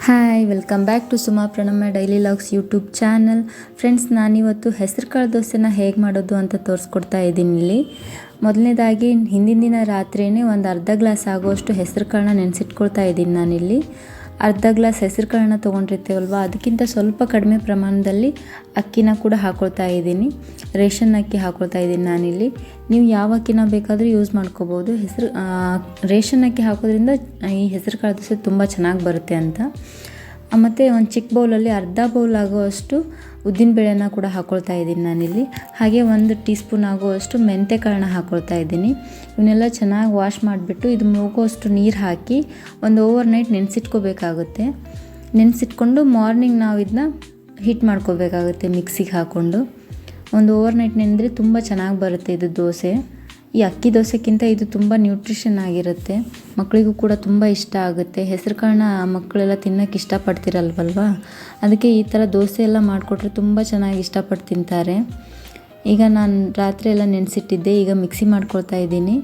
Hi welcome back to Suma Pranamma daily logs YouTube channel. Friends, ನಾನಿವತ್ತು ಹೆಸರು ಕಾಳು ದೋಸೆನ ಹೇಗೆ ಮಾಡೋದು ಅಂತ ತೋರಿಸ್ಕೊಡ್ತಾ ಇದ್ದೀನಿ. ಇಲ್ಲಿ ಮೊದಲನೇದಾಗಿ ಹಿಂದಿನ ದಿನ ರಾತ್ರಿಯೇ ಒಂದು ಅರ್ಧ ಗ್ಲಾಸ್ ಆಗುವಷ್ಟು ಹೆಸರು ಕಾಳನ್ನ ನೆನೆಸಿಟ್ಕೊಳ್ತಾ ಇದ್ದೀನಿ. ನಾನಿಲ್ಲಿ ಅರ್ಧ ಗ್ಲಾಸ್ ಹೆಸರು ಕಾಳನ್ನ ತೊಗೊಂಡಿರ್ತೇವಲ್ವ, ಅದಕ್ಕಿಂತ ಸ್ವಲ್ಪ ಕಡಿಮೆ ಪ್ರಮಾಣದಲ್ಲಿ ಅಕ್ಕಿನ ಕೂಡ ಹಾಕ್ಕೊಳ್ತಾ ಇದ್ದೀನಿ. ರೇಷನ್ ಅಕ್ಕಿ ಹಾಕ್ಕೊಳ್ತಾ ಇದ್ದೀನಿ ನಾನಿಲ್ಲಿ. ನೀವು ಯಾವ ಅಕ್ಕಿನ ಬೇಕಾದರೂ ಯೂಸ್ ಮಾಡ್ಕೋಬೋದು. ರೇಷನ್ ಅಕ್ಕಿ ಹಾಕೋದ್ರಿಂದ ಈ ಹೆಸರು ಕಾಳು ದೋಸೆ ತುಂಬ ಚೆನ್ನಾಗಿ ಬರುತ್ತೆ ಅಂತ. ಮತ್ತು ಒಂದು ಚಿಕ್ಕ ಬೌಲಲ್ಲಿ ಅರ್ಧ ಬೌಲ್ ಆಗುವಷ್ಟು ಉದ್ದಿನಬೇಳೆನ ಕೂಡ ಹಾಕ್ಕೊಳ್ತಾ ಇದ್ದೀನಿ ನಾನಿಲ್ಲಿ. ಹಾಗೆ 1 ಟೀ ಸ್ಪೂನ್ ಆಗುವಷ್ಟು ಮೆಂತ್ಯ ಕಾಳನ್ನ ಹಾಕ್ಕೊಳ್ತಾ ಇದ್ದೀನಿ. ಇವನ್ನೆಲ್ಲ ಚೆನ್ನಾಗಿ ವಾಶ್ ಮಾಡಿಬಿಟ್ಟು ಇದು ಮುಳುಗುವಷ್ಟು ನೀರು ಹಾಕಿ ಒಂದು ಓವರ್ ನೈಟ್ ನೆನೆಸಿಟ್ಕೋಬೇಕಾಗುತ್ತೆ. ನೆನೆಸಿಟ್ಕೊಂಡು ಮಾರ್ನಿಂಗ್ ನಾವು ಇದನ್ನ ಹೀಟ್ ಮಾಡ್ಕೋಬೇಕಾಗುತ್ತೆ ಮಿಕ್ಸಿಗೆ ಹಾಕ್ಕೊಂಡು. ಒಂದು ಓವರ್ ನೈಟ್ ನೆನೆದ್ರೆ ತುಂಬ ಚೆನ್ನಾಗಿ ಬರುತ್ತೆ ಇದು ದೋಸೆ. ಈ ಅಕ್ಕಿ ದೋಸೆಕ್ಕಿಂತ ಇದು ತುಂಬ ನ್ಯೂಟ್ರಿಷನ್ ಆಗಿರುತ್ತೆ. ಮಕ್ಕಳಿಗೂ ಕೂಡ ತುಂಬ ಇಷ್ಟ ಆಗುತ್ತೆ. ಹೆಸರು ಕಾಳನ್ನ ಮಕ್ಕಳೆಲ್ಲ ತಿನ್ನೋಕ್ಕೆ ಇಷ್ಟಪಡ್ತಿರಲ್ವಲ್ವ, ಅದಕ್ಕೆ ಈ ಥರ ದೋಸೆ ಎಲ್ಲ ಮಾಡಿಕೊಟ್ರೆ ತುಂಬ ಚೆನ್ನಾಗಿ ಇಷ್ಟಪಟ್ಟು ತಿಂತಾರೆ. ಈಗ ನಾನು ರಾತ್ರಿ ಎಲ್ಲ ನೆನೆಸಿಟ್ಟಿದ್ದೆ, ಈಗ ಮಿಕ್ಸಿ ಮಾಡ್ಕೊಳ್ತಾ ಇದ್ದೀನಿ.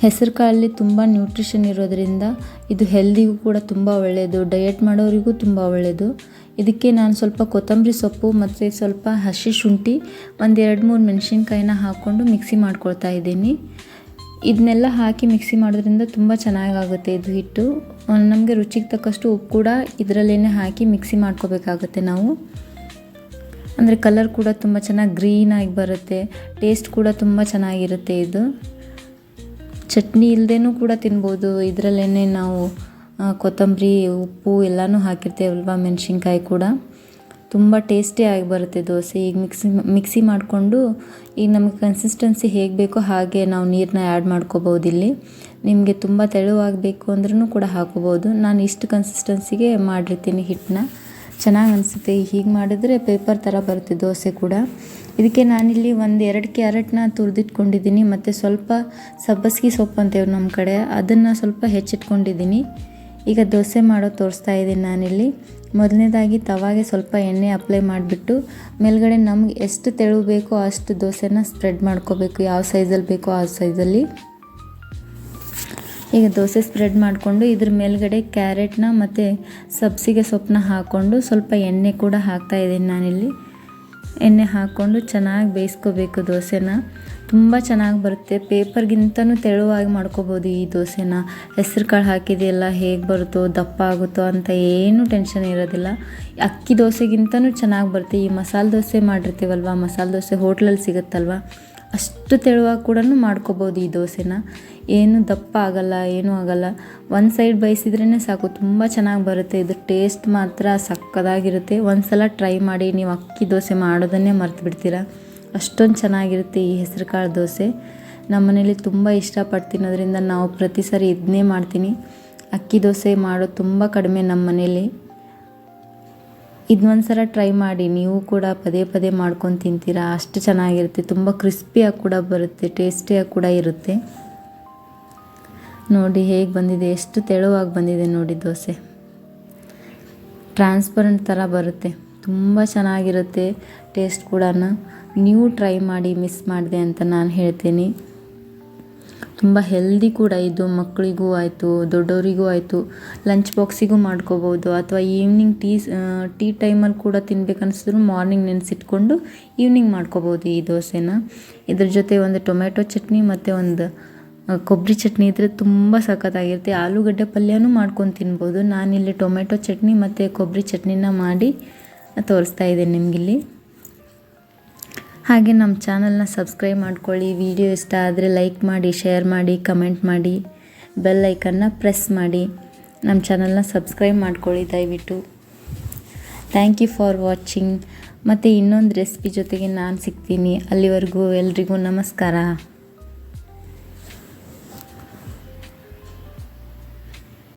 ಹೆಸರು ಕಾಳಲ್ಲಿ ತುಂಬ ನ್ಯೂಟ್ರಿಷನ್ ಇರೋದರಿಂದ ಇದು ಹೆಲ್ದಿಗೂ ಕೂಡ ತುಂಬ ಒಳ್ಳೆಯದು, ಡಯಟ್ ಮಾಡೋರಿಗೂ ತುಂಬ ಒಳ್ಳೆಯದು. ಇದಕ್ಕೆ ನಾನು ಸ್ವಲ್ಪ ಕೊತ್ತಂಬರಿ ಸೊಪ್ಪು ಮತ್ತು ಸ್ವಲ್ಪ ಹಸಿ ಶುಂಠಿ, 1-2-3 ಮೆಣಸಿನ್ಕಾಯಿನ ಹಾಕ್ಕೊಂಡು ಮಿಕ್ಸಿ ಮಾಡ್ಕೊಳ್ತಾ ಇದ್ದೀನಿ. ಇದನ್ನೆಲ್ಲ ಹಾಕಿ ಮಿಕ್ಸಿ ಮಾಡೋದ್ರಿಂದ ತುಂಬ ಚೆನ್ನಾಗಾಗುತ್ತೆ ಇದು ಹಿಟ್ಟು. ನಮಗೆ ರುಚಿಗೆ ತಕ್ಕಷ್ಟು ಉಪ್ಪು ಕೂಡ ಇದರಲ್ಲೇ ಹಾಕಿ ಮಿಕ್ಸಿ ಮಾಡ್ಕೋಬೇಕಾಗುತ್ತೆ ನಾವು. ಅಂದರೆ ಕಲರ್ ಕೂಡ ತುಂಬ ಚೆನ್ನಾಗಿ ಗ್ರೀನಾಗಿ ಬರುತ್ತೆ, ಟೇಸ್ಟ್ ಕೂಡ ತುಂಬ ಚೆನ್ನಾಗಿರುತ್ತೆ. ಇದು ಚಟ್ನಿ ಇಲ್ಲದೇನೂ ಕೂಡ ತಿನ್ಬೋದು. ಇದರಲ್ಲೇ ನಾವು ಕೊತ್ತಂಬರಿ, ಉಪ್ಪು ಎಲ್ಲನೂ ಹಾಕಿರ್ತೇವಲ್ವ, ಮೆಣಸಿನ್ಕಾಯಿ ಕೂಡ ತುಂಬ ಟೇಸ್ಟಿಯಾಗಿ ಬರುತ್ತೆ ದೋಸೆ. ಈಗ ಮಿಕ್ಸಿ ಮಾಡಿಕೊಂಡು ಈಗ ನಮಗೆ ಕನ್ಸಿಸ್ಟೆನ್ಸಿ ಹೇಗೆ ಬೇಕೋ ಹಾಗೆ ನಾವು ನೀರನ್ನ ಆ್ಯಡ್ ಮಾಡ್ಕೋಬೋದು. ಇಲ್ಲಿ ನಿಮಗೆ ತುಂಬ ತೆಳುವಾಗಬೇಕು ಅಂದ್ರೂ ಕೂಡ ಹಾಕೋಬೋದು. ನಾನು ಇಷ್ಟು ಕನ್ಸಿಸ್ಟೆನ್ಸಿಗೆ ಮಾಡಿರ್ತೀನಿ ಹಿಟ್ಟನ್ನ. ಚೆನ್ನಾಗಿ ಅನಿಸುತ್ತೆ. ಹೀಗೆ ಮಾಡಿದ್ರೆ ಪೇಪರ್ ಥರ ಬರುತ್ತೆ ದೋಸೆ ಕೂಡ. ಇದಕ್ಕೆ ನಾನಿಲ್ಲಿ 1-2 ಕ್ಯಾರೆಟ್ನ ತುರಿದಿಟ್ಕೊಂಡಿದ್ದೀನಿ ಮತ್ತು ಸ್ವಲ್ಪ ಸಬ್ಬಸಿಗೆ ಸೊಪ್ಪು ಅಂತೇವೆ ನಮ್ಮ ಕಡೆ, ಅದನ್ನು ಸ್ವಲ್ಪ ಹೆಚ್ಚಿಟ್ಕೊಂಡಿದ್ದೀನಿ. ಈಗ ದೋಸೆ ಮಾಡೋದು ತೋರಿಸ್ತಾ ಇದ್ದೀನಿ ನಾನಿಲ್ಲಿ. ಮೊದಲನೇದಾಗಿ ತವಾಗೆ ಸ್ವಲ್ಪ ಎಣ್ಣೆ ಅಪ್ಲೈ ಮಾಡಿಬಿಟ್ಟು ಮೇಲ್ಗಡೆ ನಮ್ಗೆ ಎಷ್ಟು ತೆಳು ಬೇಕೋ ಅಷ್ಟು ದೋಸೆನ ಸ್ಪ್ರೆಡ್ ಮಾಡ್ಕೋಬೇಕು. ಯಾವ ಸೈಜಲ್ಲಿ ಬೇಕೋ ಆ ಸೈಜಲ್ಲಿ. ಈಗ ದೋಸೆ ಸ್ಪ್ರೆಡ್ ಮಾಡಿಕೊಂಡು ಇದ್ರ ಮೇಲ್ಗಡೆ ಕ್ಯಾರೆಟ್ನ ಮತ್ತು ಸಬ್ಸಿಗೆ ಸೊಪ್ಪನ್ನ ಹಾಕ್ಕೊಂಡು ಸ್ವಲ್ಪ ಎಣ್ಣೆ ಕೂಡ ಹಾಕ್ತಾಯಿದ್ದೀನಿ ನಾನಿಲ್ಲಿ. ಎಣ್ಣೆ ಹಾಕ್ಕೊಂಡು ಚೆನ್ನಾಗಿ ಬೇಯಿಸ್ಕೋಬೇಕು ದೋಸೆನ. ತುಂಬ ಚೆನ್ನಾಗಿ ಬರುತ್ತೆ. ಪೇಪರ್ಗಿಂತನೂ ತೆಳುವಾಗಿ ಮಾಡ್ಕೋಬೋದು ಈ ದೋಸೆನ. ಹೆಸರು ಕಾಳು ಹಾಕಿದೆಯಲ್ಲ, ಹೇಗೆ ಬರುತ್ತೋ ದಪ್ಪ ಆಗುತ್ತೋ ಅಂತ ಏನೂ ಟೆನ್ಷನ್ ಇರೋದಿಲ್ಲ. ಅಕ್ಕಿ ದೋಸೆಗಿಂತನೂ ಚೆನ್ನಾಗಿ ಬರುತ್ತೆ. ಈ ಮಸಾಲೆ ದೋಸೆ ಮಾಡಿರ್ತೀವಲ್ವ, ಮಸಾಲೆ ದೋಸೆ ಹೋಟ್ಲಲ್ಲಿ ಸಿಗುತ್ತಲ್ವ, ಅಷ್ಟು ತೆಳುವಾಗಿ ಕೂಡ ಮಾಡ್ಕೋಬೋದು ಈ ದೋಸೆನ. ಏನು ದಪ್ಪ ಆಗಲ್ಲ, ಏನೂ ಆಗಲ್ಲ. ಒಂದು ಸೈಡ್ ಬೇಯಿಸಿದ್ರೇ ಸಾಕು, ತುಂಬ ಚೆನ್ನಾಗಿ ಬರುತ್ತೆ. ಇದು ಟೇಸ್ಟ್ ಮಾತ್ರ ಸಕ್ಕತ್ತಾಗಿರುತ್ತೆ. ಒಂದು ಸಲ ಟ್ರೈ ಮಾಡಿ, ನೀವು ಅಕ್ಕಿ ದೋಸೆ ಮಾಡೋದನ್ನೇ ಮರ್ತು ಬಿಡ್ತೀರ, ಅಷ್ಟೊಂದು ಚೆನ್ನಾಗಿರುತ್ತೆ ಈ ಹೆಸರು ಕಾಳು ದೋಸೆ. ನಮ್ಮ ಮನೇಲಿ ತುಂಬ ಇಷ್ಟಪಟ್ಟು ತಿನ್ನೋದ್ರಿಂದ ನಾವು ಪ್ರತಿ ಸಾರಿ ಇದನ್ನೇ ಮಾಡ್ತೀನಿ. ಅಕ್ಕಿ ದೋಸೆ ಮಾಡೋದು ತುಂಬ ಕಡಿಮೆ ನಮ್ಮ ಮನೇಲಿ. ಇದನ್ನೊಂದು ಸಲ ಟ್ರೈ ಮಾಡಿ, ನೀವು ಕೂಡ ಪದೇ ಪದೇ ಮಾಡ್ಕೊಂಡು ತಿಂತೀರಾ, ಅಷ್ಟು ಚೆನ್ನಾಗಿರುತ್ತೆ. ತುಂಬ ಕ್ರಿಸ್ಪಿಯಾಗಿ ಕೂಡ ಬರುತ್ತೆ, ಟೇಸ್ಟಿಯಾಗಿ ಕೂಡ ಇರುತ್ತೆ. ನೋಡಿ ಹೇಗೆ ಬಂದಿದೆ, ಎಷ್ಟು ತೆಳುವಾಗಿ ಬಂದಿದೆ ನೋಡಿ ದೋಸೆ. ಟ್ರಾನ್ಸ್ಪರೆಂಟ್ ಥರ ಬರುತ್ತೆ, ತುಂಬ ಚೆನ್ನಾಗಿರುತ್ತೆ ಟೇಸ್ಟ್ ಕೂಡ. ನೀವು ಟ್ರೈ ಮಾಡಿ, ಮಿಸ್ ಮಾಡಿದೆ ಅಂತ ನಾನು ಹೇಳ್ತೀನಿ. ತುಂಬ ಹೆಲ್ದಿ ಕೂಡ ಇದು. ಮಕ್ಕಳಿಗೂ ಆಯಿತು, ದೊಡ್ಡವರಿಗೂ ಆಯಿತು, ಲಂಚ್ ಬಾಕ್ಸಿಗೂ ಮಾಡ್ಕೋಬೋದು. ಅಥವಾ ಈವ್ನಿಂಗ್ ಟೀ ಟೈಮಲ್ಲಿ ಕೂಡ ತಿನ್ಬೇಕನ್ಸಿದ್ರು ಮಾರ್ನಿಂಗ್ ನೆನೆಸಿಟ್ಕೊಂಡು ಈವ್ನಿಂಗ್ ಮಾಡ್ಕೋಬೋದು ಈ ದೋಸೆನ. ಇದ್ರ ಜೊತೆ ಒಂದು ಟೊಮೆಟೊ ಚಟ್ನಿ ಮತ್ತು ಒಂದು ಕೊಬ್ಬರಿ ಚಟ್ನಿ ಇದ್ದರೆ ತುಂಬ ಸಖತ್ತಾಗಿರುತ್ತೆ. ಆಲೂಗಡ್ಡೆ ಪಲ್ಯನೂ ಮಾಡ್ಕೊಂಡು ತಿನ್ಬೋದು. ನಾನಿಲ್ಲಿ ಟೊಮೆಟೊ ಚಟ್ನಿ ಮತ್ತು ಕೊಬ್ಬರಿ ಚಟ್ನಿನ ಮಾಡಿ ತೋರಿಸ್ತಾ ಇದ್ದೀನಿ ನಿಮಗಿಲ್ಲಿ. ಹಾಗೆ ನಮ್ಮ ಚಾನಲ್ನ ಸಬ್ಸ್ಕ್ರೈಬ್ ಮಾಡ್ಕೊಳ್ಳಿ. ವಿಡಿಯೋ ಇಷ್ಟ ಆದರೆ ಲೈಕ್ ಮಾಡಿ, ಶೇರ್ ಮಾಡಿ, ಕಮೆಂಟ್ ಮಾಡಿ, ಬೆಲ್ ಐಕನ್ನ ಪ್ರೆಸ್ ಮಾಡಿ. ನಮ್ಮ ಚಾನಲ್ನ ಸಬ್ಸ್ಕ್ರೈಬ್ ಮಾಡ್ಕೊಳ್ಳಿ ದಯವಿಟ್ಟು. Thank you for watching. ಮತ್ತು ಇನ್ನೊಂದು ರೆಸಿಪಿ ಜೊತೆಗೆ ನಾನು ಸಿಗ್ತೀನಿ. ಅಲ್ಲಿವರೆಗೂ ಎಲ್ರಿಗೂ ನಮಸ್ಕಾರ.